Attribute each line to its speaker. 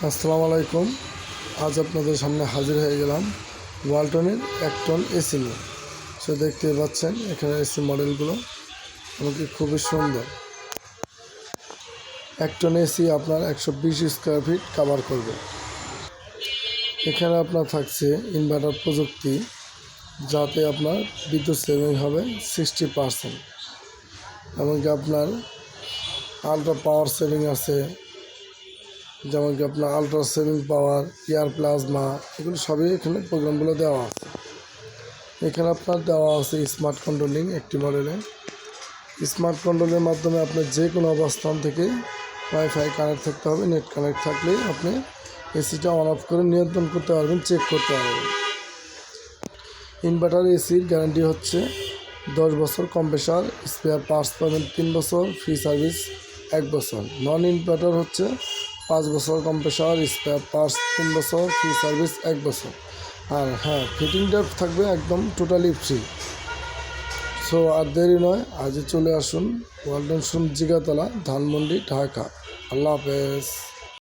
Speaker 1: আসসালামু আলাইকুম। আজ আপনাদের সামনে হাজির হয়ে গেলাম ওয়ালটনের 1 টন এসি নিয়ে। সো দেখতে পাচ্ছেন এখানে এসি মডেলগুলো আমাকে খুবই সুন্দর। 1 টন এসি আপনার 120 স্কোয়ার ফিট কভার করবে। এখানে আপনার থাকছে ইনভার্টার প্রযুক্তি, যাতে আপনার বিদ্যুৎ সেভিং হবে 60%। এমনকি আপনার আলট্রা পাওয়ার সেভিং আছে, যেমন কি আপনার আলট্রা সেভিং পাওয়ার, এয়ার প্লাজমা, এগুলো সবই এখানে প্রোগ্রামগুলো দেওয়া আছে। এখানে আপনার দেওয়া আছে স্মার্ট কন্ট্রোলিং। একটি মডেলে স্মার্ট কন্ট্রোলের মাধ্যমে আপনার যে কোনো অবস্থান থেকে ওয়াইফাই কানেক্ট থাকতে হবে, নেট কানেক্ট থাকলেই আপনি এসিটা অন অফ করে নিয়ন্ত্রণ করতে পারবেন, চেক করতে পারবেন। ইনভার্টার এসির গ্যারান্টি হচ্ছে 10 বছর, কম্প্রেসার স্পেয়ার পার্টস পাবেন 3 বছর, ফ্রি সার্ভিস 1 বছর। নন ইনভার্টার হচ্ছে 5 বছর, কম্প্রেসার স্পেয়ার পার্টস 3 বছর, ফ্রি সার্ভিস 1 বছর। আর হ্যাঁ, ফিটিংটা থাকবে একদম টোটালি ফ্রি। সো আর দেরি নয়, আজই চলে আসুন ওয়ালটন জিগাতলা, ধানমন্ডি, ঢাকা। আল্লাহ হাফেজ।